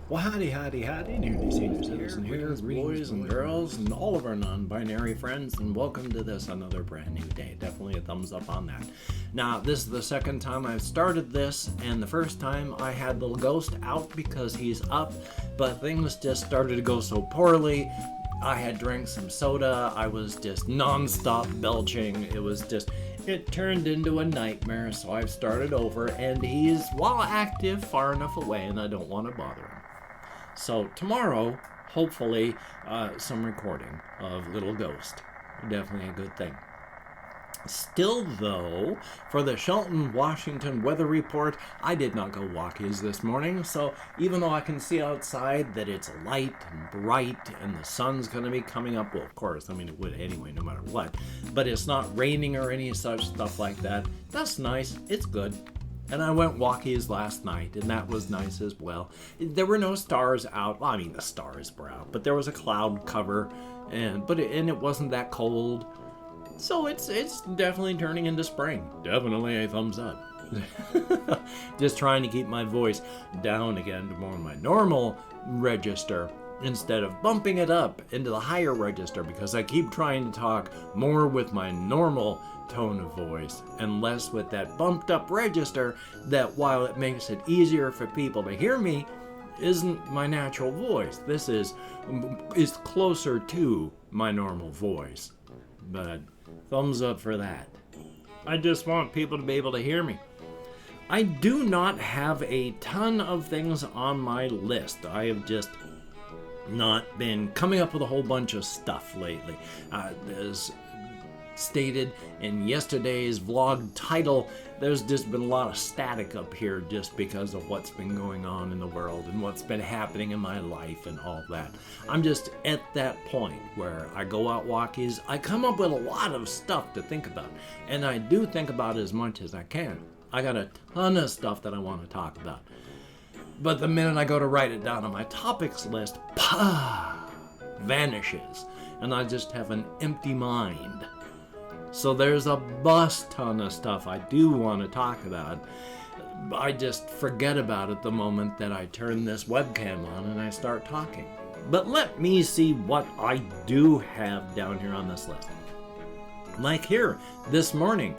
Well, howdy, nearly senior citizen here, boys and girls, and all of our non-binary friends, and welcome to this, another brand new day. Definitely a thumbs up on that. Now, this is the second time I've started this, and the first time I had Little Ghost out because he's up, but things just started to go so poorly. I had drank some soda, I was just non-stop belching, it turned into a nightmare, so I've started over, and he's, while active, far enough away, and I don't want to bother him. So tomorrow, hopefully, some recording of Little Ghost. Definitely a good thing. Still, though, for the Shelton, Washington weather report, I did not go walkies this morning, so even though I can see outside that it's light and bright and the sun's going to be coming up, well, of course, I mean, it would anyway, no matter what, but it's not raining or any such stuff like that. That's nice. It's good. And I went walkies last night, and that was nice as well. There were no stars out. Well, I mean, the stars were out, but there was a cloud cover, and it wasn't that cold. So it's definitely turning into spring. Definitely a thumbs up. Just trying to keep my voice down again to more of my normal register instead of bumping it up into the higher register, because I keep trying to talk more with my normal tone of voice and less with that bumped up register that, while it makes it easier for people to hear me, isn't my natural voice. This is closer to my normal voice. But thumbs up for that. I just want people to be able to hear me. I do not have a ton of things on my list. I have just not been coming up with a whole bunch of stuff lately. As stated in yesterday's vlog title, there's just been a lot of static up here just because of what's been going on in the world and what's been happening in my life and all that. I'm just at that point where I go out walkies, I come up with a lot of stuff to think about, and I do think about as much as I can. I got a ton of stuff that I want to talk about. But the minute I go to write it down on my topics list, vanishes, and I just have an empty mind. So there's a bust ton of stuff I do want to talk about. I just forget about it the moment that I turn this webcam on and I start talking. But let me see what I do have down here on this list. Like here, this morning,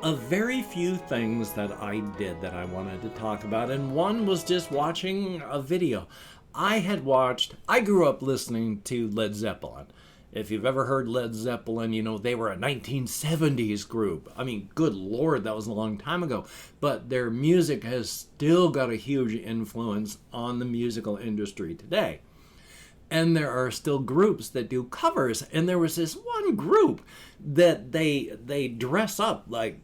a very few things that I did that I wanted to talk about, and one was just watching a video. I grew up listening to Led Zeppelin. If you've ever heard Led Zeppelin, you know they were a 1970s group. I mean, good Lord, that was a long time ago. But their music has still got a huge influence on the musical industry today. And there are still groups that do covers. And there was this one group that they dress up like,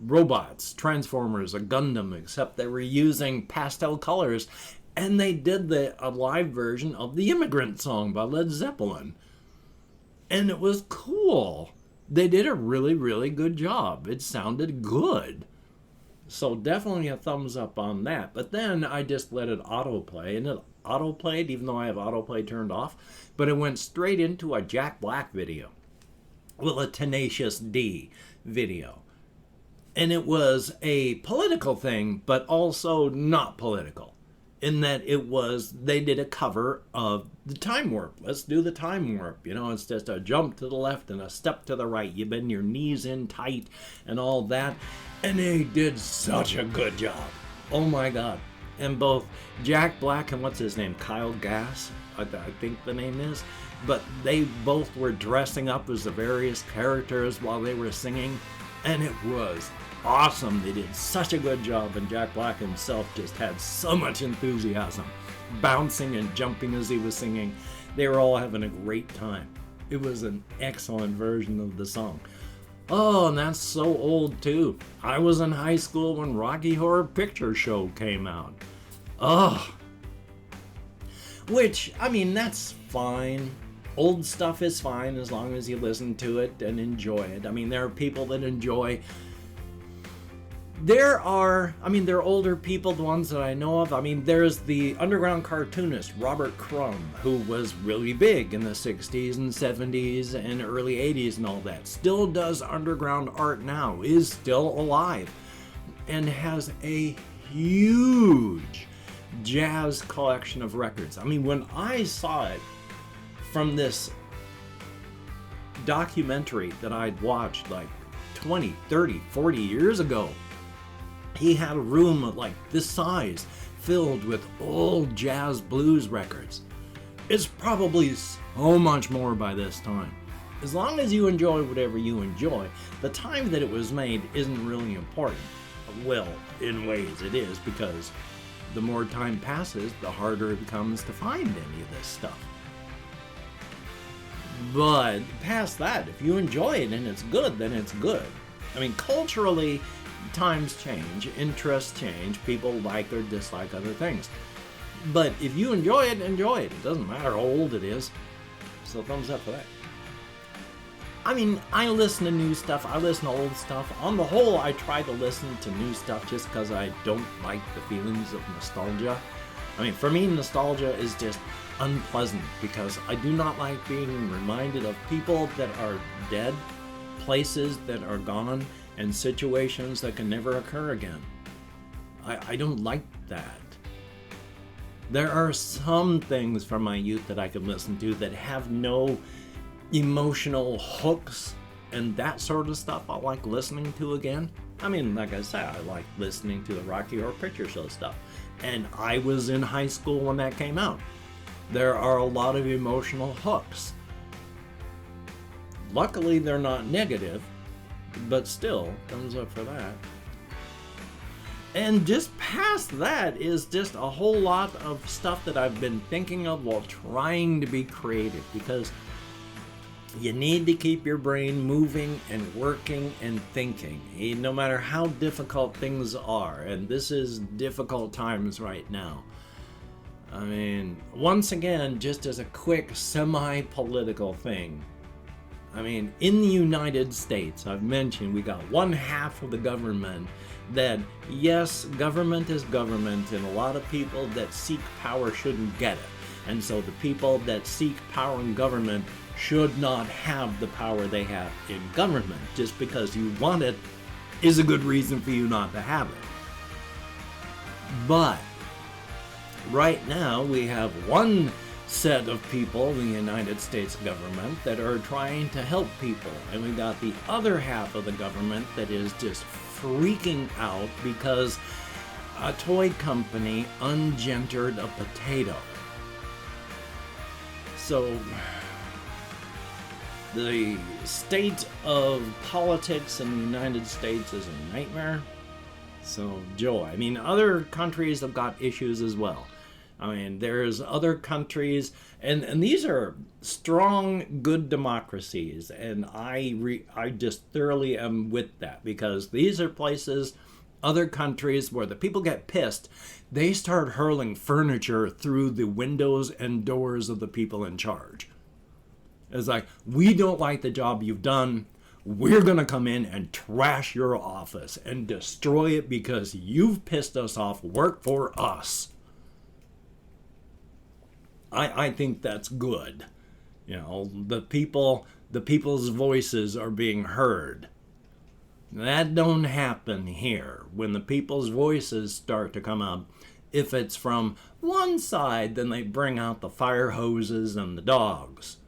robots, Transformers, a Gundam, except they were using pastel colors. And they did a live version of The Immigrant Song by Led Zeppelin. And it was cool. They did a really, really good job. It sounded good. So definitely a thumbs up on that. But then I just let it autoplay. And it autoplayed, even though I have autoplay turned off. But it went straight into a Jack Black video. Well, a Tenacious D video. And it was a political thing, but also not political. In that they did a cover of the Time Warp. Let's do the Time Warp. It's just a jump to the left and a step to the right. You bend your knees in tight and all that. And they did such a good job. Oh my God. And both Jack Black and what's his name? Kyle Gass, I think the name is. But they both were dressing up as the various characters while they were singing. And it was awesome. They did such a good job, and Jack Black himself just had so much enthusiasm, bouncing and jumping as he was singing. They were all having a great time. It was an excellent version of the song. Oh, and that's so old too. I was in high school when Rocky Horror Picture Show came out. Oh, which, I mean, that's fine. Old stuff is fine as long as you listen to it and enjoy it. I mean, there are people that enjoy. There are older people, the ones that I know of. I mean, there's the underground cartoonist, Robert Crumb, who was really big in the 60s and 70s and early 80s and all that. Still does underground art now, is still alive, and has a huge jazz collection of records. I mean, when I saw it from this documentary that I'd watched like 20, 30, 40 years ago, he had a room of like this size filled with old jazz blues records. It's probably so much more by this time. As long as you enjoy whatever you enjoy, the time that it was made isn't really important. Well, in ways it is, because the more time passes, the harder it becomes to find any of this stuff. But past that, if you enjoy it and it's good, then it's good. I mean, culturally, times change, interests change, people like or dislike other things. But if you enjoy it, enjoy it. It doesn't matter how old it is. So thumbs up for that. I mean, I listen to new stuff, I listen to old stuff. On the whole, I try to listen to new stuff just because I don't like the feelings of nostalgia. I mean, for me, nostalgia is just unpleasant because I do not like being reminded of people that are dead, places that are gone, and situations that can never occur again. I don't like that. There are some things from my youth that I can listen to that have no emotional hooks and that sort of stuff I like listening to again. I mean, like I said, I like listening to the Rocky Horror Picture Show stuff. And I was in high school when that came out. There are a lot of emotional hooks. Luckily, they're not negative, but still, thumbs up for that. And just past that is just a whole lot of stuff that I've been thinking of while trying to be creative, because you need to keep your brain moving and working and thinking, no matter how difficult things are. And this is difficult times right now. I mean, once again, just as a quick semi-political thing, I mean, in the United States, I've mentioned we got one half of the government that, yes, government is government, and a lot of people that seek power shouldn't get it. And so the people that seek power in government should not have the power they have in government. Just because you want it is a good reason for you not to have it. But right now we have one set of people in the United States government that are trying to help people, and we got the other half of the government that is just freaking out because a toy company ungendered a potato. So the state of politics in the United States is a nightmare. So joy. I mean, other countries have got issues as well. I mean, there's other countries, and these are strong, good democracies, and I just thoroughly am with that, because these are places, other countries where the people get pissed, they start hurling furniture through the windows and doors of the people in charge. It's like, we don't like the job you've done. We're going to come in and trash your office and destroy it because you've pissed us off. Work for us. I think that's good. You know, the people's voices are being heard. That don't happen here. When the people's voices start to come up, if it's from one side, then they bring out the fire hoses and the dogs.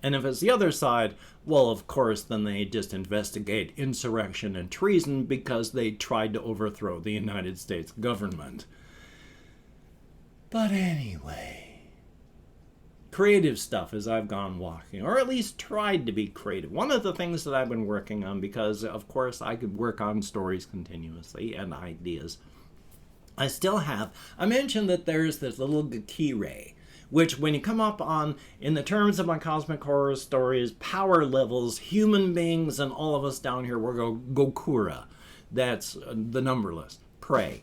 And if it's the other side, well, of course, then they just investigate insurrection and treason because they tried to overthrow the United States government. But anyway, creative stuff as I've gone walking, or at least tried to be creative. One of the things that I've been working on, because of course I could work on stories continuously and ideas, I still have. I mentioned that there's this little keychain, which when you come up on, in the terms of my cosmic horror stories, power levels, human beings and all of us down here, we're Gokura. That's the numberless. Prey.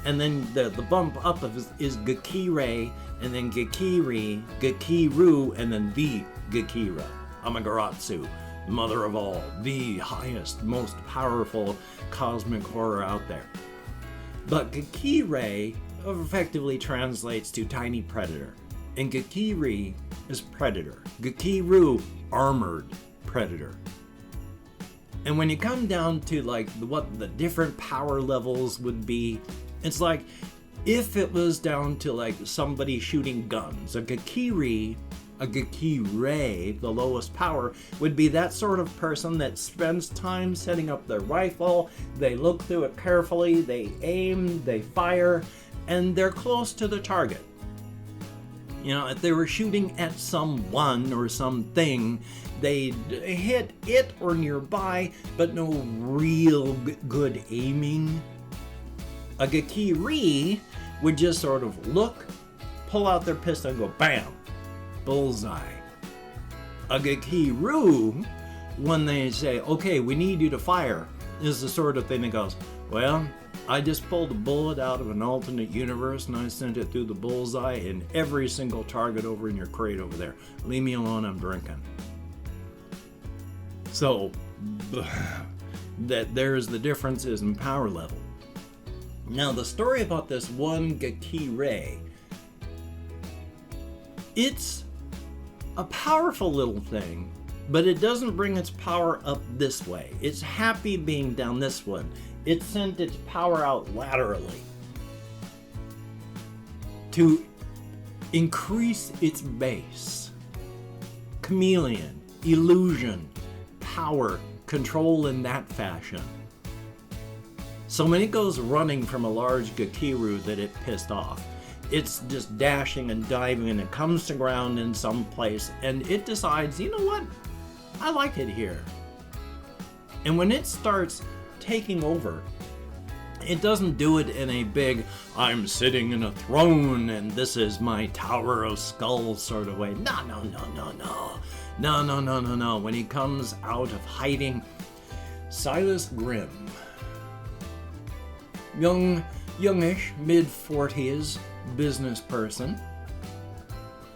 And then the bump up is Gekirei, and then Gekiri, Gekiru, and then the Gekira. Amaterasu, mother of all, the highest, most powerful cosmic horror out there. But Gekirei effectively translates to tiny predator, and Gekiri is predator. Gekiru, armored predator. And when you come down to like what the different power levels would be, it's like if it was down to like somebody shooting guns, a Gakiri, the lowest power, would be that sort of person that spends time setting up their rifle, they look through it carefully, they aim, they fire, and they're close to the target. You know, if they were shooting at someone or something, they'd hit it or nearby, but no real good aiming. A Gakiri would just sort of look, pull out their pistol and go bam, bullseye. A Gakiru, when they say, okay, we need you to fire, is the sort of thing that goes, well, I just pulled a bullet out of an alternate universe and I sent it through the bullseye in every single target over in your crate over there. Leave me alone, I'm drinking. So, that there's the differences in power level. Now, the story about this one Gakire, it's a powerful little thing, but it doesn't bring its power up this way. It's happy being down this one. It sent its power out laterally to increase its base. Chameleon, illusion, power, control in that fashion. So when it goes running from a large Gakiru that it pissed off, it's just dashing and diving and it comes to ground in some place and it decides, you know what, I like it here. And when it starts taking over, it doesn't do it in a big, I'm sitting in a throne and this is my Tower of Skulls sort of way. No. When he comes out of hiding, Silas Grimm, youngish, mid-40s business person,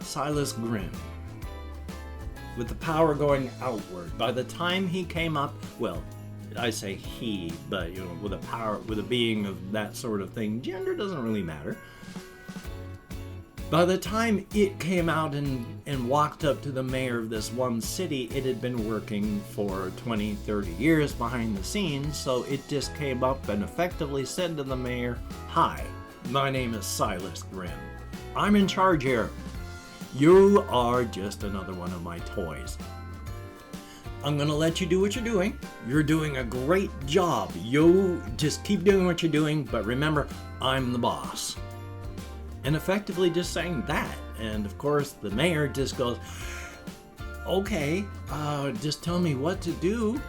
Silas Grimm, with the power going outward. By the time he came up, well, I say he, but you know, with a power, with a being of that sort of thing, gender doesn't really matter. By the time it came out and walked up to the mayor of this one city, it had been working for 20, 30 years behind the scenes, so it just came up and effectively said to the mayor, "Hi, my name is Silas Grimm. I'm in charge here. You are just another one of my toys. I'm gonna let you do what you're doing. You're doing a great job. You just keep doing what you're doing, but remember, I'm the boss." And effectively just saying that. And of course, the mayor just goes, okay, just tell me what to do.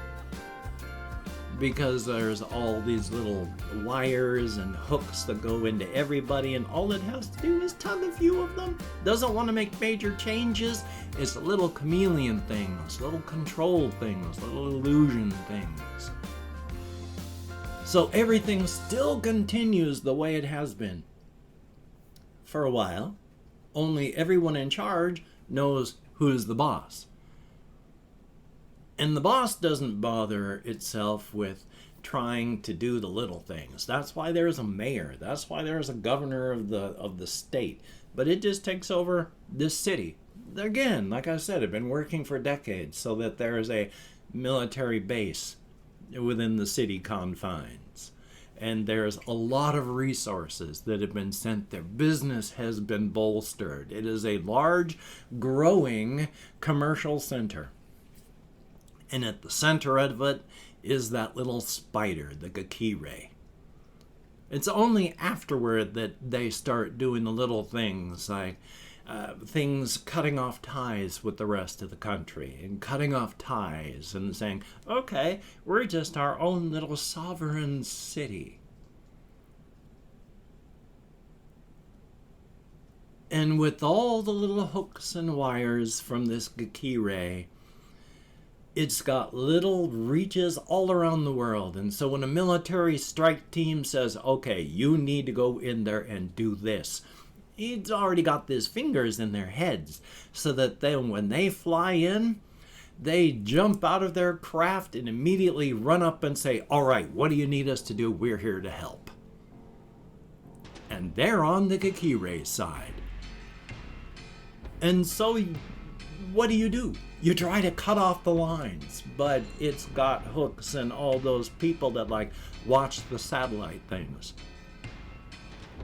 Because there's all these little wires and hooks that go into everybody, and all it has to do is tug a few of them. Doesn't want to make major changes. It's little chameleon things, little control things, little illusion things. So everything still continues the way it has been for a while, only everyone in charge knows who's the boss. And the boss doesn't bother itself with trying to do the little things. That's why there's a mayor. That's why there's a governor of the state. But it just takes over this city. Again, like I said, it's been working for decades so that there is a military base within the city confines. And there's a lot of resources that have been sent there. Business has been bolstered. It is a large, growing commercial center. And at the center of it is that little spider, the Gakire. It's only afterward that they start doing the little things like things cutting off ties with the rest of the country and cutting off ties and saying, okay, we're just our own little sovereign city. And with all the little hooks and wires from this Gakire, it's got little reaches all around the world. And so when a military strike team says, okay, you need to go in there and do this, it's already got these fingers in their heads so that then when they fly in, they jump out of their craft and immediately run up and say, all right, what do you need us to do? We're here to help. And they're on the Gakire side. And so what do? You try to cut off the lines, but it's got hooks and all those people that like watch the satellite things.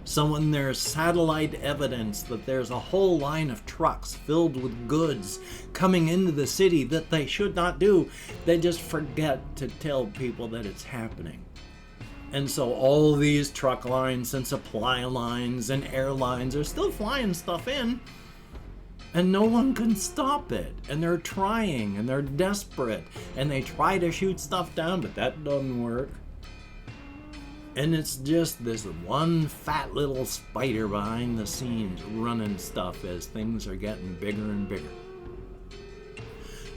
So when there's satellite evidence that there's a whole line of trucks filled with goods coming into the city that they should not do, they just forget to tell people that it's happening. And so all these truck lines and supply lines and airlines are still flying stuff in, and no one can stop it. And they're trying, and they're desperate, and they try to shoot stuff down, but that doesn't work. And it's just this one fat little spider behind the scenes running stuff as things are getting bigger and bigger.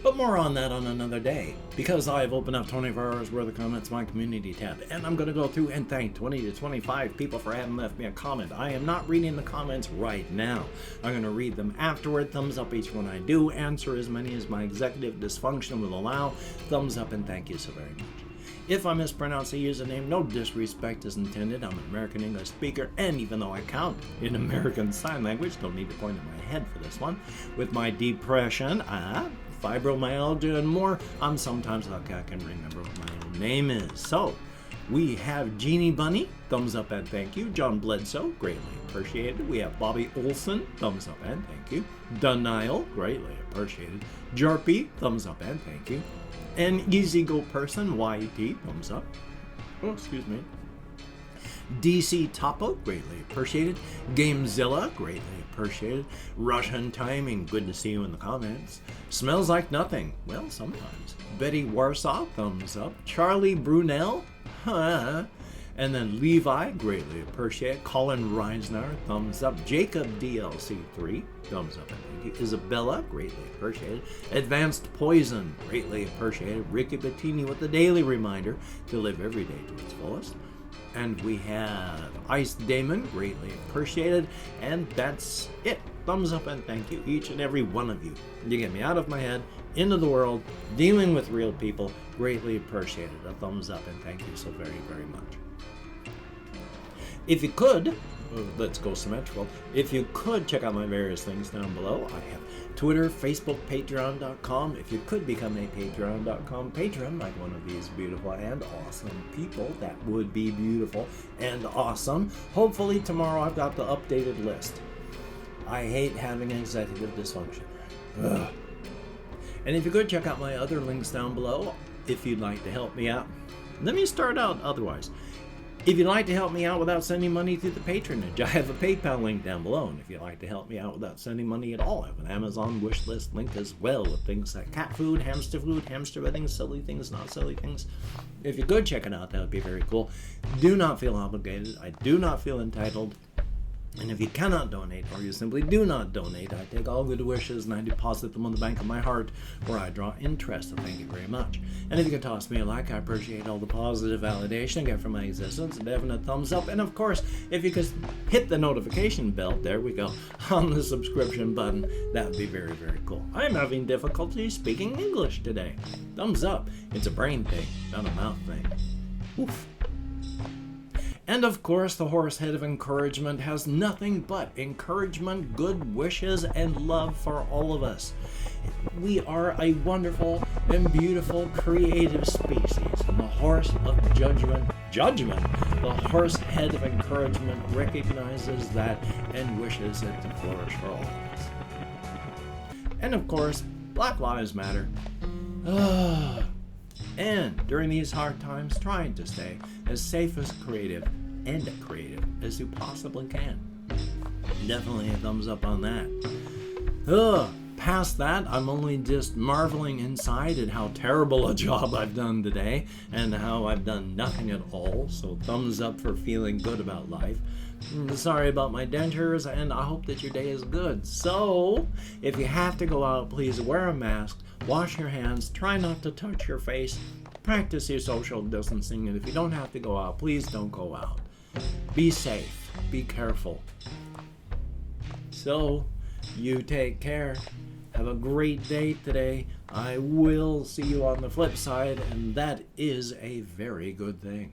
But more on that on another day, because I've opened up 24 hours worth of comments, my community tab, and I'm going to go through and thank 20 to 25 people for having left me a comment. I am not reading the comments right now. I'm going to read them afterward. Thumbs up each one I do. Answer as many as my executive dysfunction will allow. Thumbs up and thank you so very much. If I mispronounce a username, no disrespect is intended. I'm an American English speaker, and even though I count in American Sign Language, don't need to point at my head for this one, with my depression, fibromyalgia, and more, I'm sometimes like I can remember what my own name is. So, we have Jeannie Bunny, thumbs up and thank you. John Bledsoe, greatly appreciated. We have Bobby Olson, thumbs up and thank you. Denial, greatly appreciated. Jarpy, thumbs up and thank you. And Easy Go Person, YT, thumbs up. Oh, excuse me. DC Topo, greatly appreciated. Gamezilla, greatly appreciated. Russian Timing, good to see you in the comments. Smells Like Nothing, well, sometimes. Betty Warsaw, thumbs up. Charlie Brunel, and then Levi, greatly appreciate. Colin Reisner, thumbs up. Jacob DLC3, thumbs up. Isabella, greatly appreciated. Advanced Poison, greatly appreciated. Ricky Bettini with the daily reminder to live every day to its fullest. And we have Ice Damon, greatly appreciated. And that's it. Thumbs up and thank you, each and every one of you. You get me out of my head, into the world, dealing with real people, greatly appreciated. A thumbs up and thank you so very, very much. If you could, let's go symmetrical. If you could check out my various things down below, I have Twitter, Facebook, Patreon.com. If you could become a Patreon.com patron, like one of these beautiful and awesome people, that would be beautiful and awesome. Hopefully tomorrow I've got the updated list. I hate having executive dysfunction. Ugh. And if you could check out my other links down below, if you'd like to help me out. Let me start out otherwise. If you'd like to help me out without sending money through the patronage, I have a PayPal link down below. And if you'd like to help me out without sending money at all, I have an Amazon wish list link as well with things like cat food, hamster bedding, silly things, not silly things. If you could check it out, that would be very cool. Do not feel obligated. I do not feel entitled. And if you cannot donate, or you simply do not donate, I take all good wishes and I deposit them on the bank of my heart, where I draw interest. So thank you very much. And if you could toss me a like, I appreciate all the positive validation I get from my existence, a definite thumbs up. And of course, if you could hit the notification bell, there we go, on the subscription button, that would be very, very cool. I'm having difficulty speaking English today. Thumbs up. It's a brain thing, not a mouth thing. Oof. And of course, the horse head of encouragement has nothing but encouragement, good wishes, and love for all of us. We are a wonderful and beautiful creative species, and the horse of judgment, the horse head of encouragement recognizes that and wishes it to flourish for all of us. And of course, Black Lives Matter. And during these hard times, trying to stay as safe as creative as you possibly can. Definitely a thumbs up on that. Past that, I'm only just marveling inside at how terrible a job I've done today and how I've done nothing at all. So thumbs up for feeling good about life. Sorry about my dentures, and I hope that your day is good. So, if you have to go out, please wear a mask, wash your hands, try not to touch your face, practice your social distancing, and if you don't have to go out, please don't go out. Be safe. Be careful. So, you take care. Have a great day today. I will see you on the flip side, and that is a very good thing.